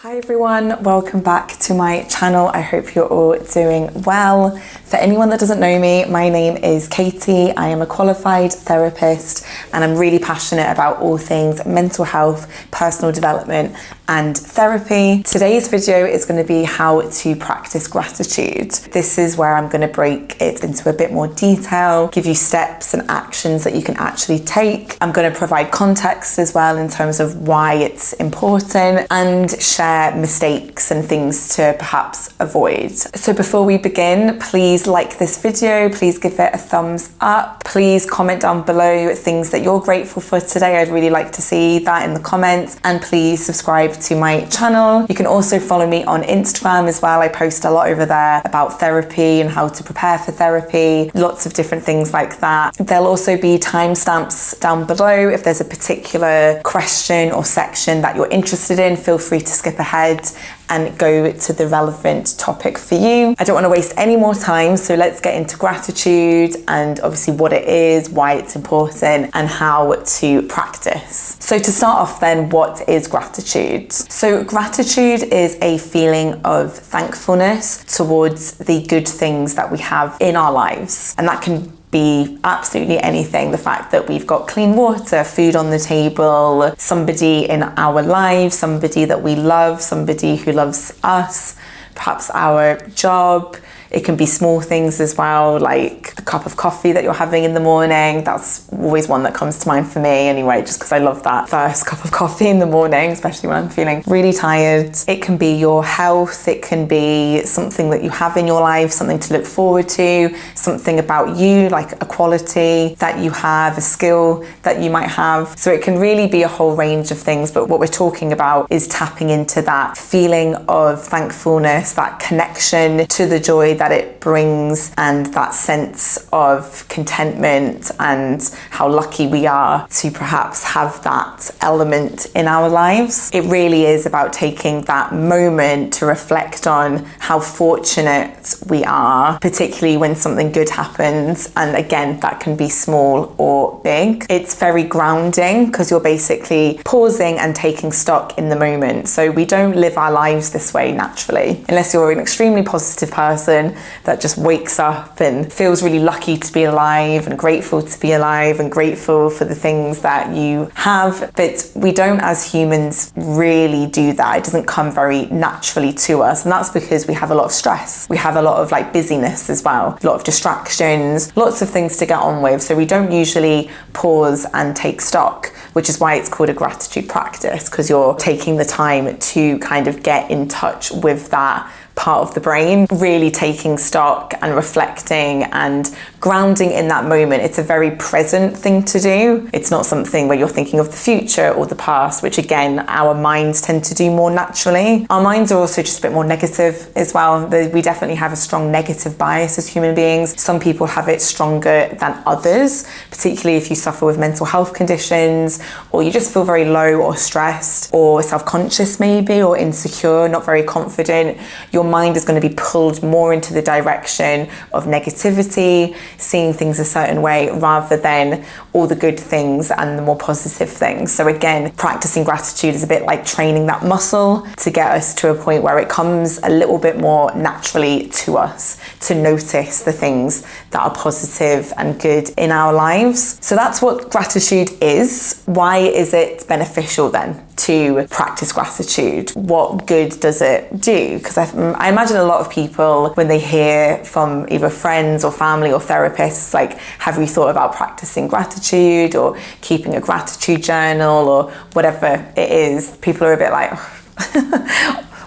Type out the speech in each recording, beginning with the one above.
Hi everyone, welcome back to my channel. I hope you're all doing well. For anyone that doesn't know me, my name is Katie. I am a qualified therapist and I'm really passionate about all things mental health, personal development and therapy. Today's video is going to be how to practice gratitude. This is where I'm going to break it into a bit more detail, give you steps and actions that you can actually take. I'm going to provide context as well in terms of why it's important and share mistakes and things to perhaps avoid. So before we begin, please like this video, please give it a thumbs up, please comment down below things that you're grateful for today. I'd really like to see that in the comments, and please subscribe to my channel. You can also follow me on Instagram as well. I post a lot over there about therapy and how to prepare for therapy, lots of different things like that. There'll also be timestamps down below. If there's a particular question or section that you're interested in, feel free to skip ahead and go to the relevant topic for you. I don't want to waste any more time, so let's get into gratitude and obviously what it is, why it's important, and how to practice. So to start off then, what is gratitude? So gratitude is a feeling of thankfulness towards the good things that we have in our lives, and that can be absolutely anything. The fact that we've got clean water, food on the table, somebody in our lives, somebody that we love, somebody who loves us, perhaps our job. It can be small things as well, like the cup of coffee that you're having in the morning. That's always one that comes to mind for me anyway, just because I love that first cup of coffee in the morning, especially when I'm feeling really tired. It can be your health. It can be something that you have in your life, something to look forward to, something about you, like a quality that you have, a skill that you might have. So it can really be a whole range of things, but what we're talking about is tapping into that feeling of thankfulness, that connection to the joy that it brings, and that sense of contentment and how lucky we are to perhaps have that element in our lives. It really is about taking that moment to reflect on how fortunate we are, particularly when something good happens. And again, that can be small or big. It's very grounding because you're basically pausing and taking stock in the moment. So we don't live our lives this way naturally, unless you're an extremely positive person that just wakes up and feels really lucky to be alive and grateful to be alive and grateful for the things that you have. But we don't, as humans, really do that. It doesn't come very naturally to us, and that's because we have a lot of stress. We have a lot of busyness as well, a lot of distractions, lots of things to get on with. So we don't usually pause and take stock, which is why it's called a gratitude practice, because you're taking the time to kind of get in touch with that part of the brain, really taking stock and reflecting and grounding in that moment. It's a very present thing to do. It's not something where you're thinking of the future or the past, which again, our minds tend to do more naturally. Our minds are also just a bit more negative as well. We definitely have a strong negative bias as human beings. Some people have it stronger than others, particularly if you suffer with mental health conditions, or you just feel very low or stressed or self-conscious maybe, or insecure, not very confident. Your mind is going to be pulled more into the direction of negativity, seeing things a certain way rather than all the good things and the more positive things. So again, practicing gratitude is a bit like training that muscle to get us to a point where it comes a little bit more naturally to us to notice the things that are positive and good in our lives. So that's what gratitude is. Why is it beneficial then to practice gratitude? What good does it do? Because I imagine a lot of people, when they hear from either friends or family or therapists, like, have you thought about practicing gratitude or keeping a gratitude journal or whatever it is, people are a bit like,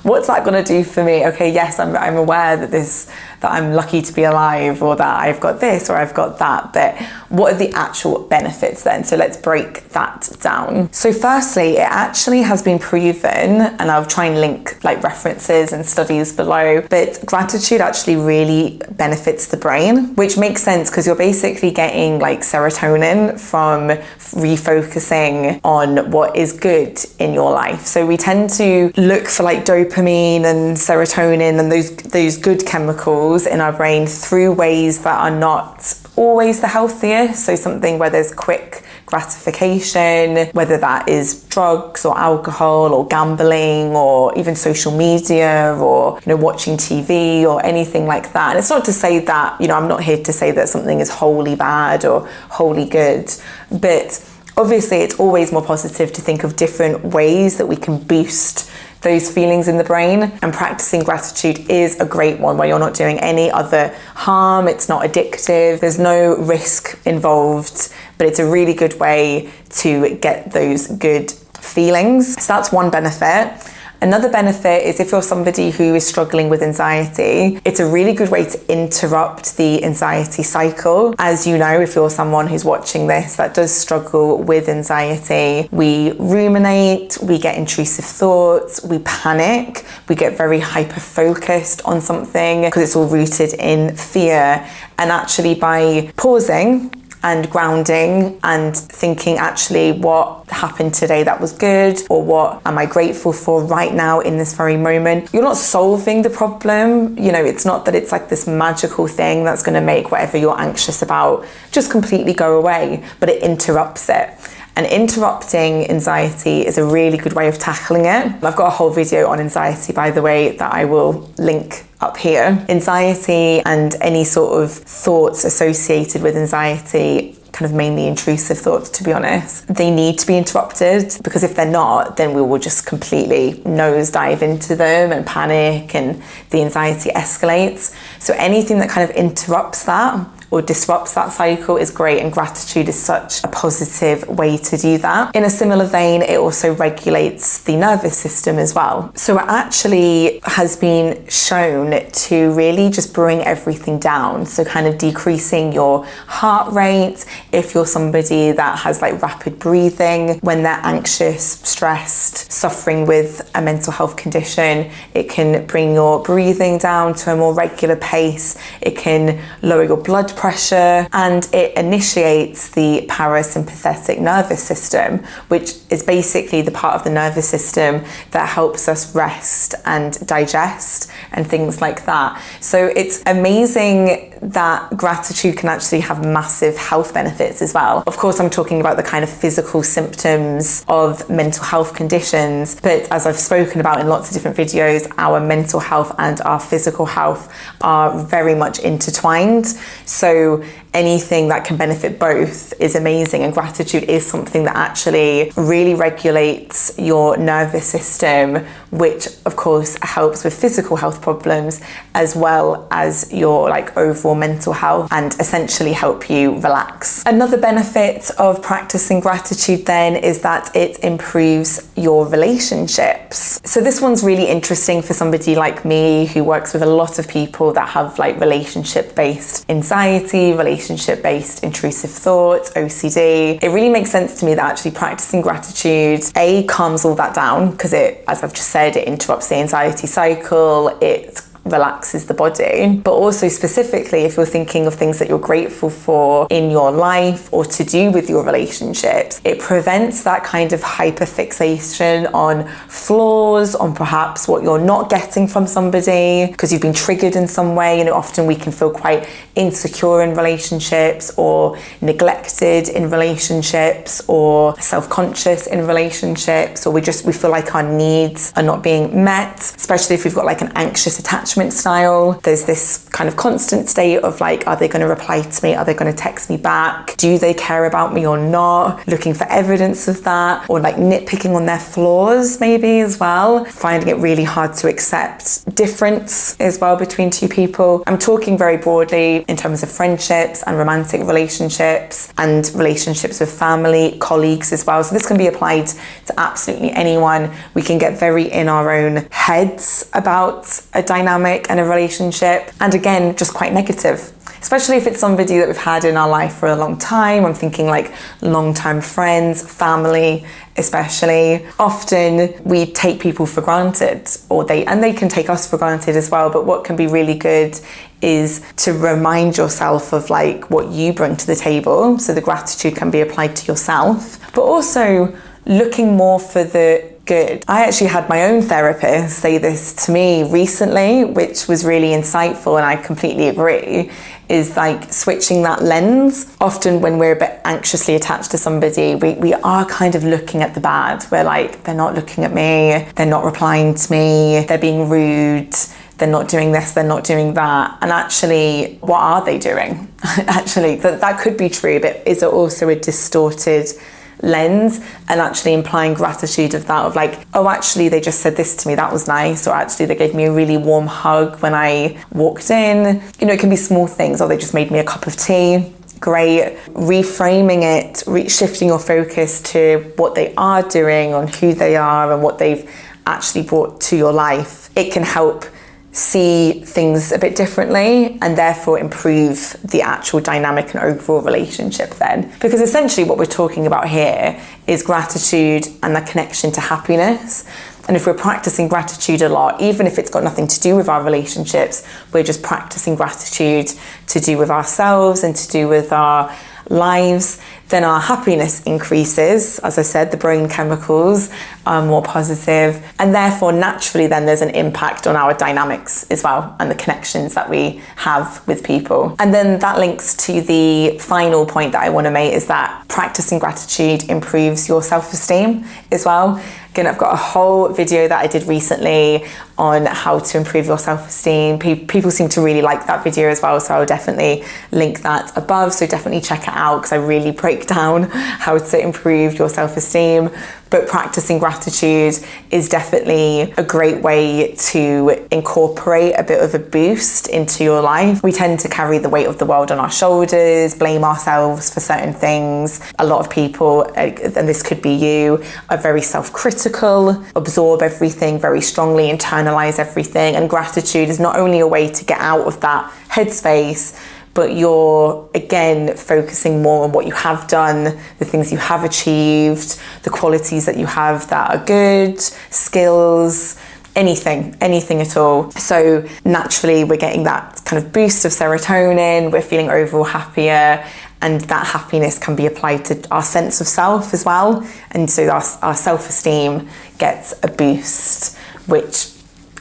what's that going to do for me? Okay, yes, I'm aware that I'm lucky to be alive, or that I've got this or I've got that, but what are the actual benefits then? So let's break that down. So firstly, it actually has been proven, and I'll try and link references and studies below, but gratitude actually really benefits the brain, which makes sense because you're basically getting serotonin from refocusing on what is good in your life. So we tend to look for dopamine and serotonin and those good chemicals in our brain through ways that are not always the healthiest. So something where there's quick gratification, whether that is drugs or alcohol or gambling or even social media or, watching TV or anything like that. And it's not to say that, I'm not here to say that something is wholly bad or wholly good, but obviously it's always more positive to think of different ways that we can boost those feelings in the brain, and practicing gratitude is a great one where you're not doing any other harm. It's not addictive, there's no risk involved, but it's a really good way to get those good feelings. So that's one benefit. Another benefit is if you're somebody who is struggling with anxiety, it's a really good way to interrupt the anxiety cycle. As you know, if you're someone who's watching this that does struggle with anxiety, we ruminate, we get intrusive thoughts, we panic, we get very hyper-focused on something because it's all rooted in fear. And actually by pausing and grounding and thinking, actually, what happened today that was good, or what am I grateful for right now in this very moment, you're not solving the problem. It's not that it's like this magical thing that's going to make whatever you're anxious about just completely go away, but it interrupts it. And interrupting anxiety is a really good way of tackling it. I've got a whole video on anxiety, by the way, that I will link up here. Anxiety and any sort of thoughts associated with anxiety, kind of mainly intrusive thoughts, to be honest, they need to be interrupted, because if they're not, then we will just completely nosedive into them and panic, and the anxiety escalates. So anything that kind of interrupts that or disrupts that cycle is great, and gratitude is such a positive way to do that. In a similar vein, it also regulates the nervous system as well. So it actually has been shown to really just bring everything down. So kind of decreasing your heart rate. If you're somebody that has like rapid breathing, when they're anxious, stressed, suffering with a mental health condition, it can bring your breathing down to a more regular pace. It can lower your blood pressure, and it initiates the parasympathetic nervous system, which is basically the part of the nervous system that helps us rest and digest and things like that. So it's amazing that gratitude can actually have massive health benefits as well. Of course, I'm talking about the kind of physical symptoms of mental health conditions, but as I've spoken about in lots of different videos, our mental health and our physical health are very much intertwined. So anything that can benefit both is amazing, and gratitude is something that actually really regulates your nervous system, which of course helps with physical health problems as well as your like overall mental health, and essentially help you relax. Another benefit of practicing gratitude then is that it improves your relationships. So this one's really interesting for somebody like me who works with a lot of people that have like relationship-based anxiety, relationship-based intrusive thoughts, OCD. It really makes sense to me that actually practicing gratitude, A, calms all that down, because it, as I've just said, it interrupts the anxiety cycle, it relaxes the body, but also specifically if you're thinking of things that you're grateful for in your life or to do with your relationships, it prevents that kind of hyperfixation on flaws, on perhaps what you're not getting from somebody because you've been triggered in some way. Often we can feel quite insecure in relationships, or neglected in relationships, or self-conscious in relationships, or we feel like our needs are not being met, especially if we've got like an anxious attachment style. There's this kind of constant state of like, are they going to reply to me? Are they going to text me back? Do they care about me or not? Looking for evidence of that, or like nitpicking on their flaws maybe as well. Finding it really hard to accept difference as well between two people. I'm talking very broadly in terms of friendships and romantic relationships and relationships with family, colleagues as well. So this can be applied to absolutely anyone. We can get very in our own heads about a dynamic and a relationship, and again, just quite negative, especially if it's somebody that we've had in our life for a long time. I'm thinking like long-term friends, family especially. Often we take people for granted, or they can take us for granted as well. But what can be really good is to remind yourself of like what you bring to the table. So the gratitude can be applied to yourself, but also looking more for the good. I actually had my own therapist say this to me recently, which was really insightful, and I completely agree, is like switching that lens. Often when we're a bit anxiously attached to somebody, we are kind of looking at the bad. We're like, they're not looking at me, they're not replying to me, they're being rude, they're not doing this, they're not doing that. And actually, what are they doing? Actually, that could be true, but is it also a distorted lens, and actually implying gratitude of that, of like, oh, actually they just said this to me, that was nice, or actually they gave me a really warm hug when I walked in. You know, it can be small things, or they just made me a cup of tea. Great. Reframing it, shifting your focus to what they are doing, on who they are and what they've actually brought to your life. It can help see things a bit differently, and therefore improve the actual dynamic and overall relationship then. Because essentially what we're talking about here is gratitude and the connection to happiness. And if we're practicing gratitude a lot, even if it's got nothing to do with our relationships, we're just practicing gratitude to do with ourselves and to do with our lives, then our happiness increases. As I said, the brain chemicals are more positive, and therefore naturally then there's an impact on our dynamics as well, and the connections that we have with people. And then that links to the final point that I want to make, is that practicing gratitude improves your self-esteem as well. Again, I've got a whole video that I did recently on how to improve your self-esteem. People seem to really like that video as well, so I'll definitely link that above. So definitely check it out, because I really break down how to improve your self-esteem. But practicing gratitude is definitely a great way to incorporate a bit of a boost into your life. We tend to carry the weight of the world on our shoulders, blame ourselves for certain things. A lot of people, and this could be you, are very self-critical, absorb everything very strongly, internalize everything. And gratitude is not only a way to get out of that headspace, but you're again focusing more on what you have done, the things you have achieved, the qualities that you have that are good, skills, anything at all. So naturally we're getting that kind of boost of serotonin, we're feeling overall happier, and that happiness can be applied to our sense of self as well. And so our self-esteem gets a boost, which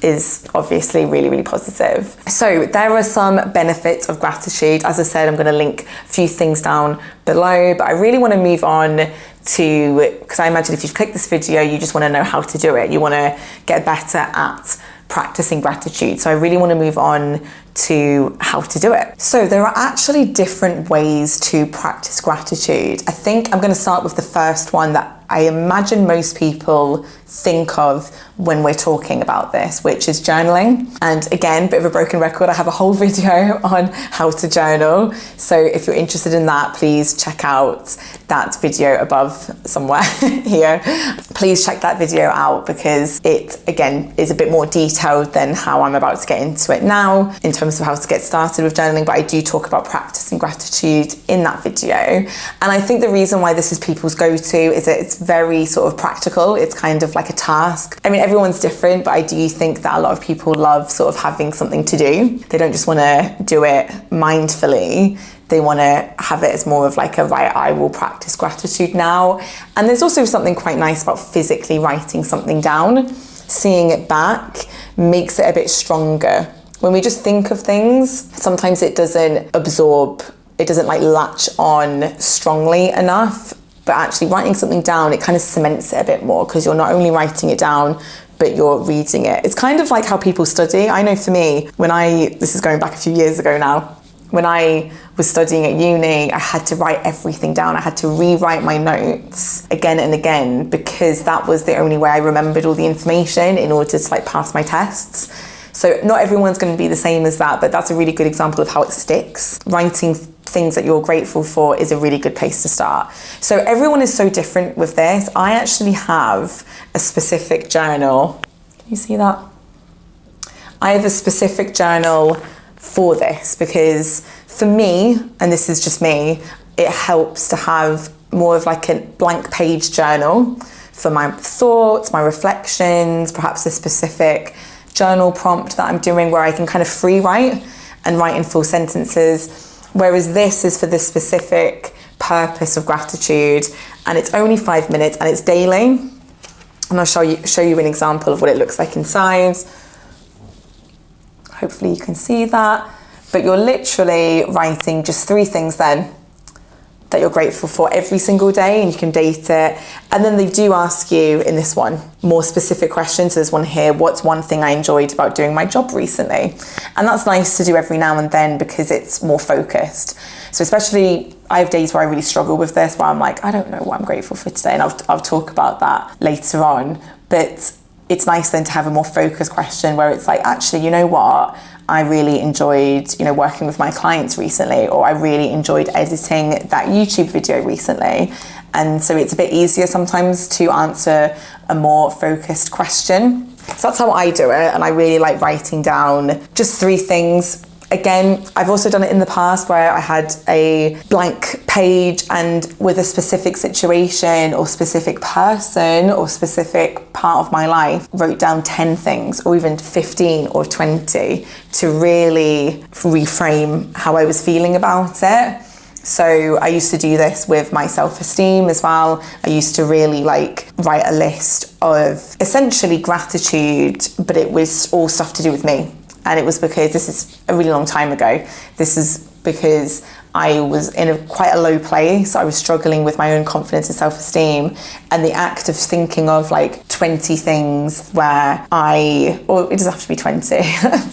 is obviously really, really positive. So there are some benefits of gratitude. As I said, I'm going to link a few things down below, but I really want to move on to, because I imagine if you've clicked this video, you just want to know how to do it. You want to get better at practicing gratitude. So I really want to move on to how to do it. So there are actually different ways to practice gratitude. I think I'm going to start with the first one that I imagine most people think of when we're talking about this, which is journaling. And again, bit of a broken record, I have a whole video on how to journal. So if you're interested in that, please check out that video above somewhere here. Please check that video out, because it, again, is a bit more detailed than how I'm about to get into it now in terms of how to get started with journaling. But I do talk about practicing gratitude in that video. And I think the reason why this is people's go-to is that it's very sort of practical. It's kind of like a task. I mean, everyone's different, but I do think that a lot of people love sort of having something to do. They don't just want to do it mindfully. They want to have it as more of like a, right, I will practice gratitude now. And there's also something quite nice about physically writing something down. Seeing it back makes it a bit stronger. When we just think of things, sometimes it doesn't absorb, it doesn't like latch on strongly enough. But actually writing something down, it kind of cements it a bit more, because you're not only writing it down, but you're reading it. It's kind of like how people study. I know for me, this is going back a few years ago now, when I was studying at uni, I had to write everything down. I had to rewrite my notes again and again, because that was the only way I remembered all the information in order to like pass my tests. So not everyone's going to be the same as that, but that's a really good example of how it sticks. Writing things that you're grateful for is a really good place to start. So everyone is so different with this. I actually have a specific journal. Can you see that? I have a specific journal for this, because for me, and this is just me, it helps to have more of like a blank page journal for my thoughts, my reflections, perhaps a specific journal prompt that I'm doing where I can kind of free write and write in full sentences. Whereas this is for the specific purpose of gratitude, and it's only 5 minutes and it's daily. And I'll show you an example of what it looks like inside. Hopefully you can see that. But you're literally writing just 3 things then that you're grateful for every single day, and you can date it. And then they do ask you in this one more specific questions. So there's one here: what's one thing I enjoyed about doing my job recently? And that's nice to do every now and then because it's more focused. So especially, I have days where I really struggle with this, where I'm like, I don't know what I'm grateful for today, and I'll talk about that later on. But it's nice then to have a more focused question where it's like, actually, you know what? I really enjoyed, working with my clients recently, or I really enjoyed editing that YouTube video recently. And so it's a bit easier sometimes to answer a more focused question. So that's how I do it. And I really like writing down just 3 things. Again, I've also done it in the past where I had a blank page and with a specific situation or specific person or specific part of my life, wrote down 10 things or even 15 or 20 to really reframe how I was feeling about it. So I used to do this with my self-esteem as well. I used to really write a list of essentially gratitude, but it was all stuff to do with me. And it was because this is a really long time ago. This is because I was in quite a low place. I was struggling with my own confidence and self-esteem. And the act of thinking of 20 things where or it doesn't have to be 20,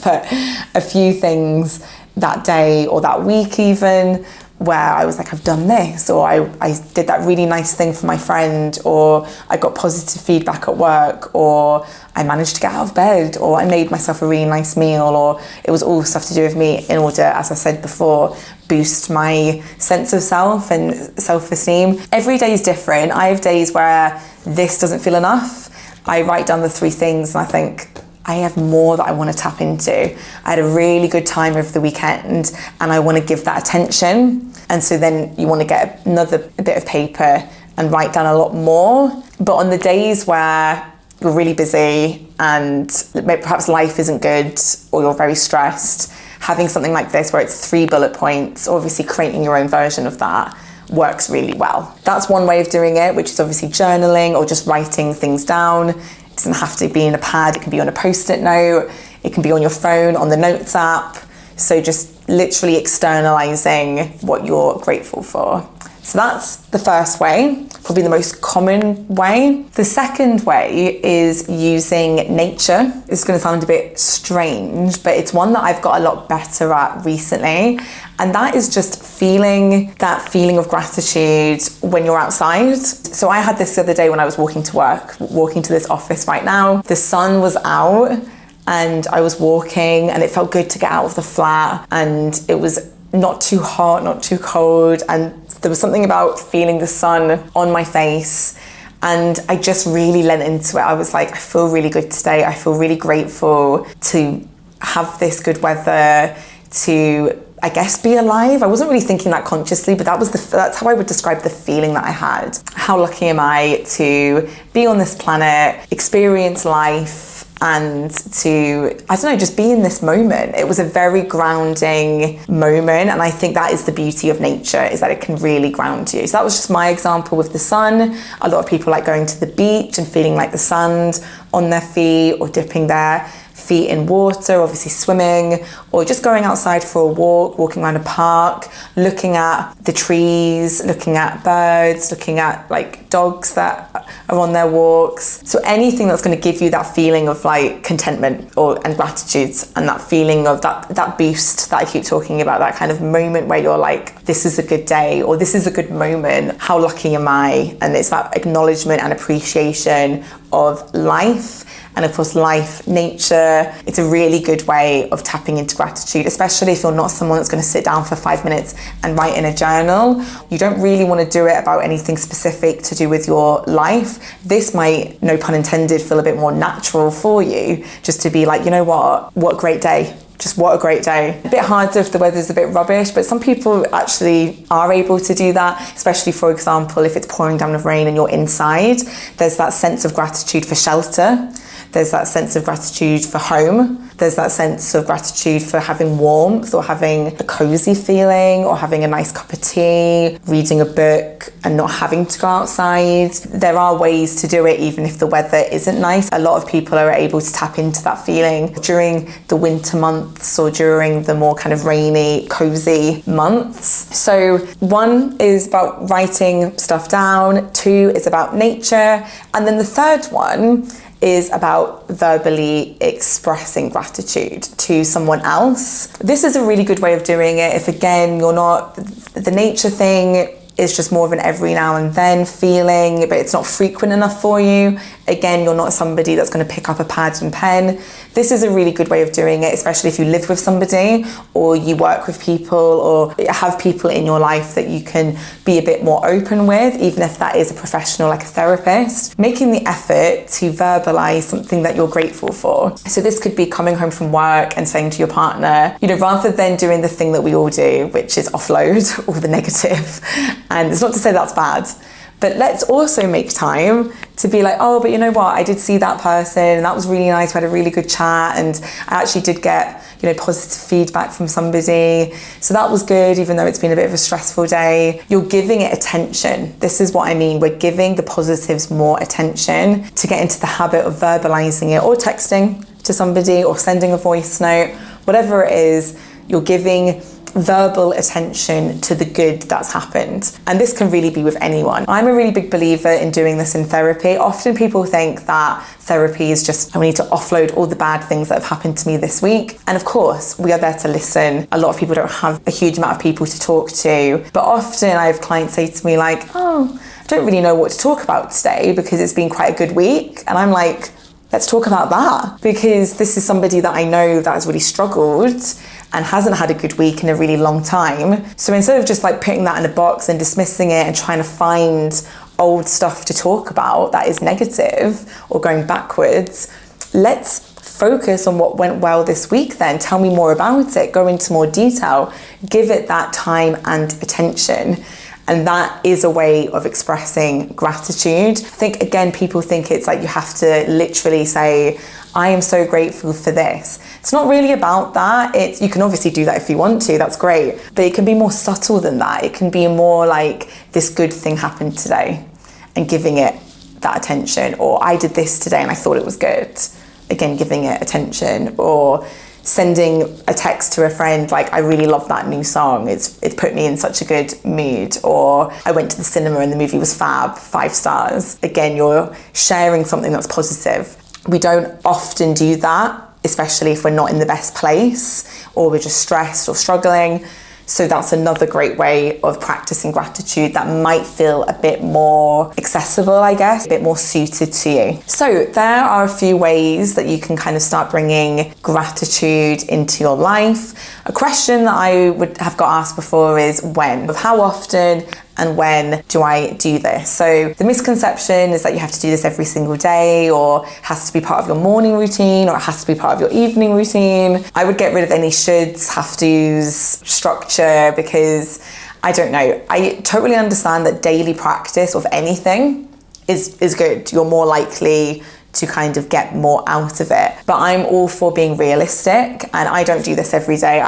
but a few things that day or that week even, where I was like, I've done this, or I did that really nice thing for my friend, or I got positive feedback at work, or I managed to get out of bed, or I made myself a really nice meal, or it was all stuff to do with me in order, as I said before, boost my sense of self and self-esteem. Every day is different. I have days where this doesn't feel enough. I write down the 3 things and I think, I have more that I want to tap into. I had a really good time over the weekend and I want to give that attention. And so then you want to get a bit of paper and write down a lot more. But on the days where you're really busy and perhaps life isn't good or you're very stressed, having something like this where it's 3 bullet points, obviously creating your own version of that, works really well. That's one way of doing it, which is obviously journaling or just writing things down. It doesn't have to be in a pad, it can be on a post-it note, it can be on your phone, on the notes app. So just literally externalizing what you're grateful for. So that's the first way, probably the most common way. The second way is using nature. It's going to sound a bit strange, but it's one that I've got a lot better at recently. And that is just feeling that feeling of gratitude when you're outside. So I had this the other day when I was walking to work, walking to this office right now. The sun was out and I was walking and it felt good to get out of the flat, and it was not too hot, not too cold, and there was something about feeling the sun on my face, and I just really lent into it. I was like, I feel really good today. I feel really grateful to have this good weather, to, I guess, be alive. I wasn't really thinking that consciously, but that's how I would describe the feeling that I had. How lucky am I to be on this planet, experience life, and to, I don't know, just be in this moment. It was a very grounding moment, and I think that is the beauty of nature, is that it can really ground you. So that was just my example with the sun. A lot of people like going to the beach and feeling like the sand's on their feet, or dipping their feet in water, obviously swimming, or just going outside for a walk, walking around a park, looking at the trees, looking at birds, looking at dogs that are on their walks. So anything that's going to give you that feeling of contentment and gratitude, and that feeling of that boost that I keep talking about, that kind of moment where you're like, this is a good day, or this is a good moment, how lucky am I? And it's that acknowledgement and appreciation of life. And of course, life, nature, it's a really good way of tapping into gratitude, especially if you're not someone that's going to sit down for 5 minutes and write in a journal. You don't really want to do it about anything specific to do with your life. This might, no pun intended, feel a bit more natural for you, just to be like, you know what a great day. Just what a great day. A bit harder if the weather's a bit rubbish, but some people actually are able to do that, especially, for example, if it's pouring down with rain and you're inside. There's that sense of gratitude for shelter. There's that sense of gratitude for home. there's that sense of gratitude for having warmth or having a cozy feeling or having a nice cup of tea, reading a book and not having to go outside. There are ways to do it even if the weather isn't nice. A lot of people are able to tap into that feeling during the winter months or during the more kind of rainy, cozy months. So 1 is about writing stuff down, 2 is about nature, and then the third one is about verbally expressing gratitude to someone else. This is a really good way of doing it if, again, you're not, the nature thing is just more of an every now and then feeling, but it's not frequent enough for you. Again, you're not somebody that's going to pick up a pad and pen. This is a really good way of doing it, especially if you live with somebody or you work with people or have people in your life that you can be a bit more open with, even if that is a professional like a therapist. Making the effort to verbalize something that you're grateful for. So this could be coming home from work and saying to your partner, rather than doing the thing that we all do, which is offload all the negative. And it's not to say that's bad, but let's also make time to be like, oh, but you know what? I did see that person and that was really nice. We had a really good chat and I actually did get, positive feedback from somebody. So that was good, even though it's been a bit of a stressful day. You're giving it attention. This is what I mean. We're giving the positives more attention to get into the habit of verbalizing it or texting to somebody or sending a voice note, whatever it is, you're giving verbal attention to the good that's happened. And this can really be with anyone. I'm a really big believer in doing this in therapy. Often people think that therapy is just, I need to offload all the bad things that have happened to me this week. And of course, we are there to listen. A lot of people don't have a huge amount of people to talk to. But often I have clients say to me like, oh, I don't really know what to talk about today because it's been quite a good week. And I'm like, let's talk about that, because this is somebody that I know that has really struggled and hasn't had a good week in a really long time. So instead of just like putting that in a box and dismissing it and trying to find old stuff to talk about that is negative or going backwards, let's focus on what went well this week then. Tell me more about it, go into more detail, give it that time and attention. And that is a way of expressing gratitude. I think, again, people think it's like you have to literally say, I am so grateful for this. It's not really about that. You can obviously do that if you want to, that's great. But it can be more subtle than that. It can be more like, this good thing happened today, and giving it that attention. Or I did this today and I thought it was good. Again, giving it attention. Or sending a text to a friend like, I really love that new song, it put me in such a good mood. Or I went to the cinema and the movie was fab, 5 stars. Again, you're sharing something that's positive. We don't often do that, especially if we're not in the best place or we're just stressed or struggling. So that's another great way of practicing gratitude that might feel a bit more accessible, I guess, a bit more suited to you. So there are a few ways that you can kind of start bringing gratitude into your life. A question that I would have got asked before is when, of how often and when do I do this? So the misconception is that you have to do this every single day, or it has to be part of your morning routine, or it has to be part of your evening routine. I would get rid of any shoulds, have to's, structure, because I don't know. I totally understand that daily practice of anything is good. You're more likely to kind of get more out of it. But I'm all for being realistic, and I don't do this every day.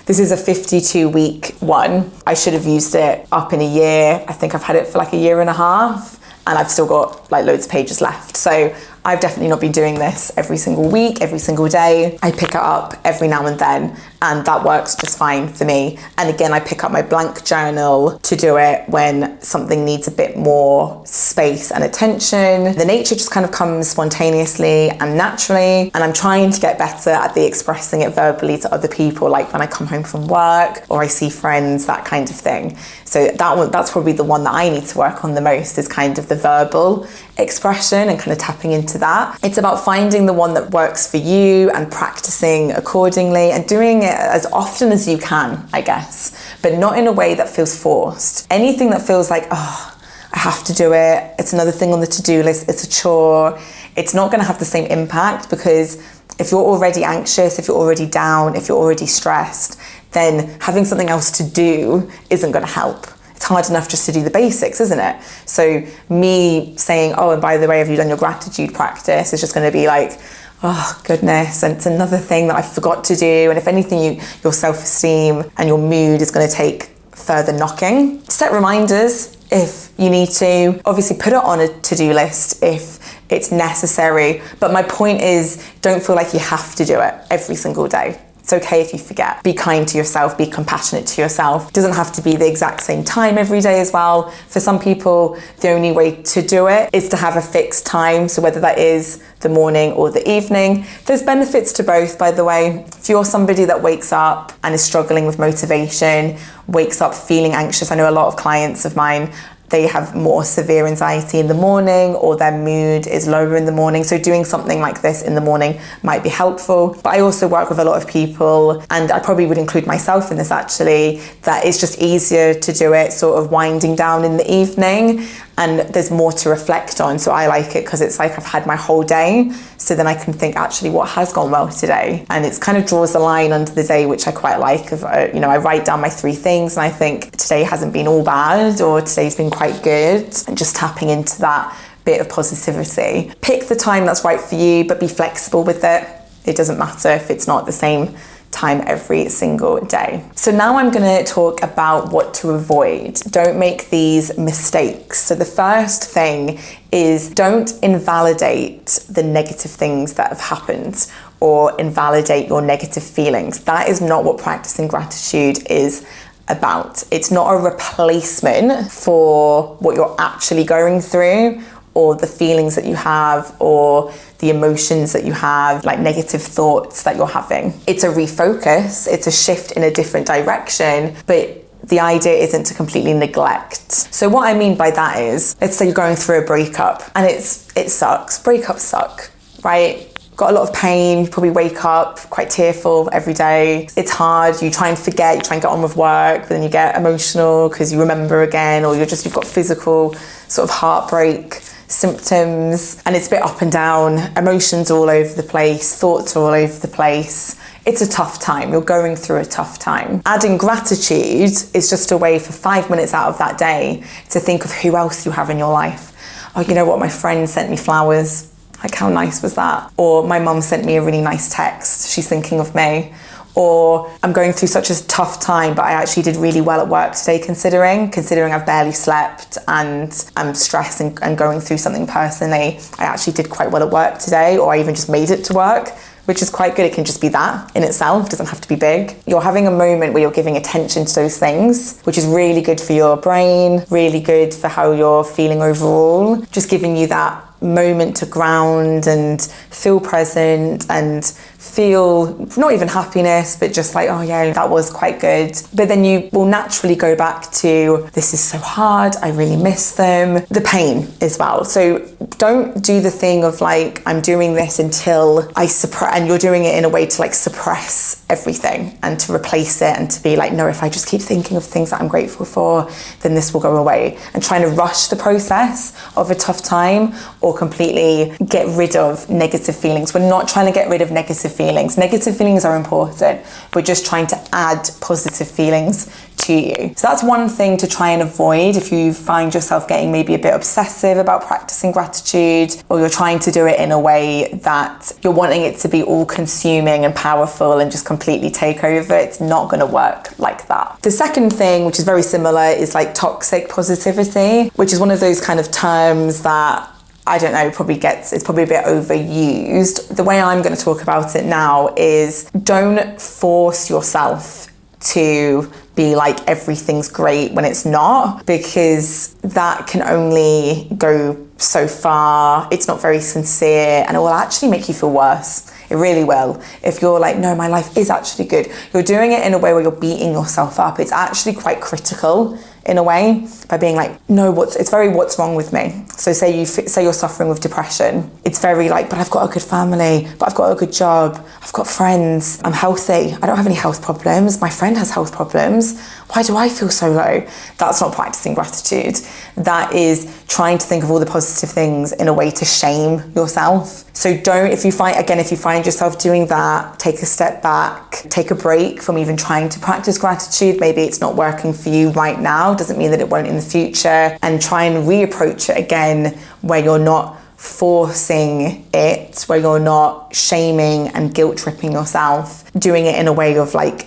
This is a 52-week one. I should have used it up in a year. I think I've had it for like a year and a half, and I've still got like loads of pages left. So I've definitely not been doing this every single week, every single day. I pick it up every now and then, and that works just fine for me. And again, I pick up my blank journal to do it when something needs a bit more space and attention. The nature just kind of comes spontaneously and naturally, and I'm trying to get better at the expressing it verbally to other people, like when I come home from work or I see friends, that kind of thing. So that's probably the one that I need to work on the most, is kind of the verbal expression and kind of tapping into that. It's about finding the one that works for you and practicing accordingly and doing it as often as you can, I guess, but not in a way that feels forced. Anything that feels like, oh, I have to do it, it's another thing on the to-do list, it's a chore, it's not going to have the same impact, because if you're already anxious, if you're already down, if you're already stressed, then having something else to do isn't going to help. It's hard enough just to do the basics, isn't it? So me saying, oh, and by the way, have you done your gratitude practice? It's just going to be like, oh goodness, and it's another thing that I forgot to do. And if anything, your self-esteem and your mood is going to take further knocking. Set reminders if you need to. Obviously put it on a to-do list if it's necessary. But my point is, don't feel like you have to do it every single day. It's okay if you forget. Be kind to yourself, be compassionate to yourself. It doesn't have to be the exact same time every day as well. For some people, the only way to do it is to have a fixed time. So whether that is the morning or the evening. There's benefits to both, by the way. If you're somebody that wakes up and is struggling with motivation, wakes up feeling anxious, I know a lot of clients of mine, they have more severe anxiety in the morning, or their mood is lower in the morning. So doing something like this in the morning might be helpful. But I also work with a lot of people, and I probably would include myself in this actually, that it's just easier to do it sort of winding down in the evening, and there's more to reflect on. So I like it because it's like I've had my whole day, so then I can think actually what has gone well today. And it's kind of draws a line under the day, which I quite like. Of I write down my 3 things and I think today hasn't been all bad, or today's been quite good, and just tapping into that bit of positivity. Pick the time that's right for you, but be flexible with it. It doesn't matter if it's not the same time every single day. So now I'm going to talk about what to avoid. Don't make these mistakes. So the first thing is, don't invalidate the negative things that have happened or invalidate your negative feelings. That is not what practicing gratitude is about. It's not a replacement for what you're actually going through, or the feelings that you have, or the emotions that you have, like negative thoughts that you're having. It's a refocus, it's a shift in a different direction, but the idea isn't to completely neglect. So what I mean by that is, let's say you're going through a breakup and it sucks. Breakups suck, right? Got a lot of pain, you probably wake up quite tearful every day. It's hard, you try and forget, you try and get on with work, but then you get emotional because you remember again, or you've got physical sort of heartbreak symptoms, and it's a bit up and down, emotions all over the place, thoughts are all over the place. It's a tough time, you're going through a tough time. Adding gratitude is just a way for 5 minutes out of that day to think of who else you have in your life. Oh, you know what, my friend sent me flowers. Like, how nice was that? Or my mum sent me a really nice text, she's thinking of me. Or I'm going through such a tough time, but I actually did really well at work today, considering I've barely slept and I'm stressed and going through something personally. I actually did quite well at work today, or I even just made it to work, which is quite good. It can just be that in itself, it doesn't have to be big. You're having a moment where you're giving attention to those things, which is really good for your brain, really good for how you're feeling overall. Just giving you that moment to ground and feel present and feel not even happiness, but just like, oh yeah, that was quite good. But then you will naturally go back to, this is so hard, I really miss them. The pain as well. So don't do the thing of like, I'm doing this until I suppress, and you're doing it in a way to like suppress everything and to replace it, and to be like, no, if I just keep thinking of things that I'm grateful for, then this will go away. And trying to rush the process of a tough time, or completely get rid of negative feelings. We're not trying to get rid of negative feelings. Negative feelings are important. We're just trying to add positive feelings to you. So that's one thing to try and avoid if you find yourself getting maybe a bit obsessive about practicing gratitude, or you're trying to do it in a way that you're wanting it to be all consuming and powerful and just completely take over. It's not going to work like that. The second thing, which is very similar, is like toxic positivity, which is one of those kind of terms that I don't know, it's probably a bit overused. The way I'm going to talk about it now is, don't force yourself to be like everything's great when it's not, because that can only go so far. It's not very sincere, and it will actually make you feel worse. It really will. If you're like, no, my life is actually good, you're doing it in a way where you're beating yourself up. It's actually quite critical in a way, by being like, no, it's very what's wrong with me. So say you're suffering with depression, it's very like, but I've got a good family, but I've got a good job, I've got friends, I'm healthy, I don't have any health problems, my friend has health problems, why do I feel so low? That's not practicing gratitude. That is trying to think of all the positive things in a way to shame yourself. So if you find yourself doing that, take a step back, take a break from even trying to practice gratitude. Maybe it's not working for you right now, doesn't mean that it won't in the future, and try and reapproach it again where you're not forcing it, where you're not shaming and guilt tripping yourself, doing it in a way of like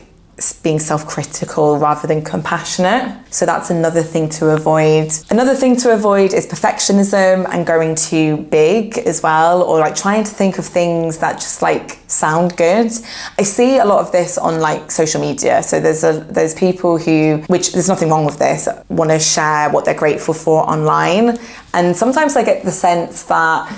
being self-critical rather than compassionate. So that's another thing to avoid. Another thing to avoid is perfectionism and going too big as well, or like trying to think of things that just like sound good. I see a lot of this on like social media. So there's people who, which there's nothing wrong with this, want to share what they're grateful for online. And sometimes I get the sense that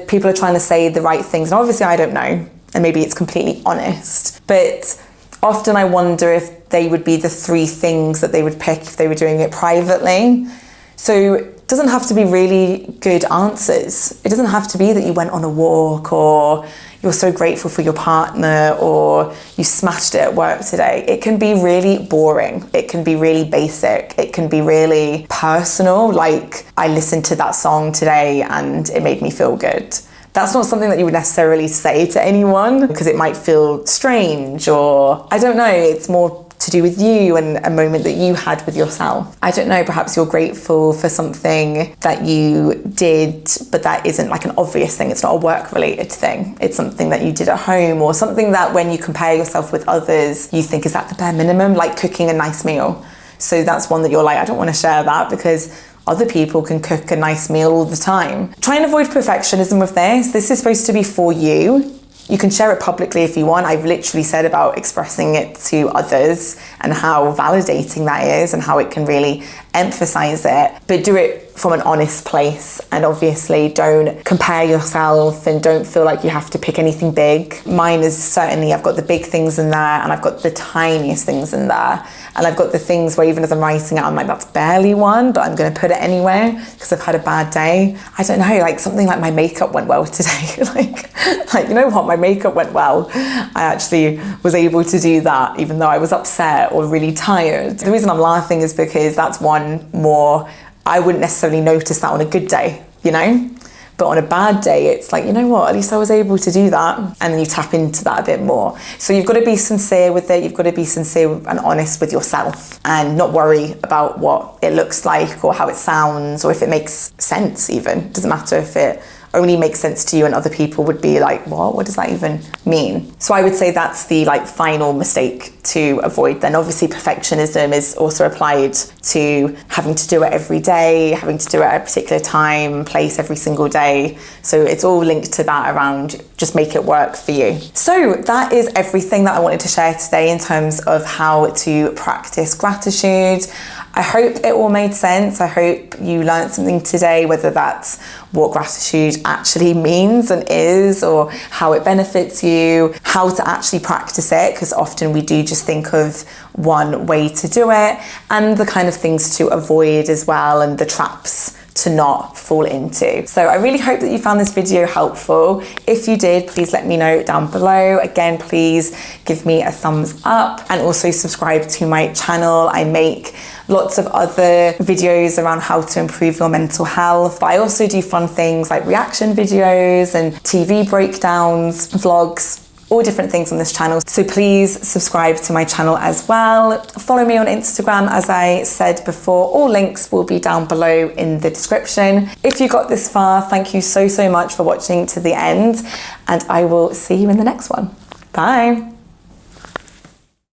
people are trying to say the right things. And obviously I don't know, and maybe it's completely honest, but often I wonder if they would be the 3 things that they would pick if they were doing it privately. So it doesn't have to be really good answers. It doesn't have to be that you went on a walk, or you're so grateful for your partner, or you smashed it at work today. It can be really boring. It can be really basic. It can be really personal. Like, I listened to that song today and it made me feel good. That's not something that you would necessarily say to anyone because it might feel strange, or I don't know, it's more to do with you and a moment that you had with yourself. I don't know, perhaps you're grateful for something that you did, but that isn't like an obvious thing. It's not a work related thing. It's something that you did at home, or something that when you compare yourself with others, you think, is that the bare minimum? Like cooking a nice meal. So that's one that you're like, I don't want to share that because other people can cook a nice meal all the time. Try and avoid perfectionism with this. This is supposed to be for you. You can share it publicly if you want. I've literally said about expressing it to others and how validating that is and how it can really emphasize it, but do it from an honest place. And obviously don't compare yourself and don't feel like you have to pick anything big. Mine is certainly, I've got the big things in there and I've got the tiniest things in there. And I've got the things where even as I'm writing it, I'm like, that's barely one, but I'm going to put it anyway because I've had a bad day. I don't know, like something like my makeup went well today. like, you know what, my makeup went well. I actually was able to do that even though I was upset or really tired. The reason I'm laughing is because that's one more, I wouldn't necessarily notice that on a good day, you know? But on a bad day, it's like, you know what, at least I was able to do that. And then you tap into that a bit more. So you've got to be sincere with it. You've got to be sincere and honest with yourself and not worry about what it looks like or how it sounds or if it makes sense even. It doesn't matter if it only makes sense to you and other people would be like, what does that even mean? So I would say that's the like final mistake to avoid. Then obviously perfectionism is also applied to having to do it every day, having to do it at a particular time, place every single day. So it's all linked to that around just make it work for you. So that is everything that I wanted to share today in terms of how to practice gratitude. I hope it all made sense. I hope you learned something today, whether that's what gratitude actually means and is, or how it benefits you, how to actually practice it, because often we do just think of one way to do it, and the kind of things to avoid as well, and the traps to not fall into. So I really hope that you found this video helpful. If you did, please let me know down below. Again, please give me a thumbs up and also subscribe to my channel. I make lots of other videos around how to improve your mental health, but I also do fun things like reaction videos and TV breakdowns, vlogs, all different things on this channel. So please subscribe to my channel as well. Follow me on Instagram, as I said before. All links will be down below in the description. If you got this far, thank you so much for watching to the end, and I will see you in the next one. Bye.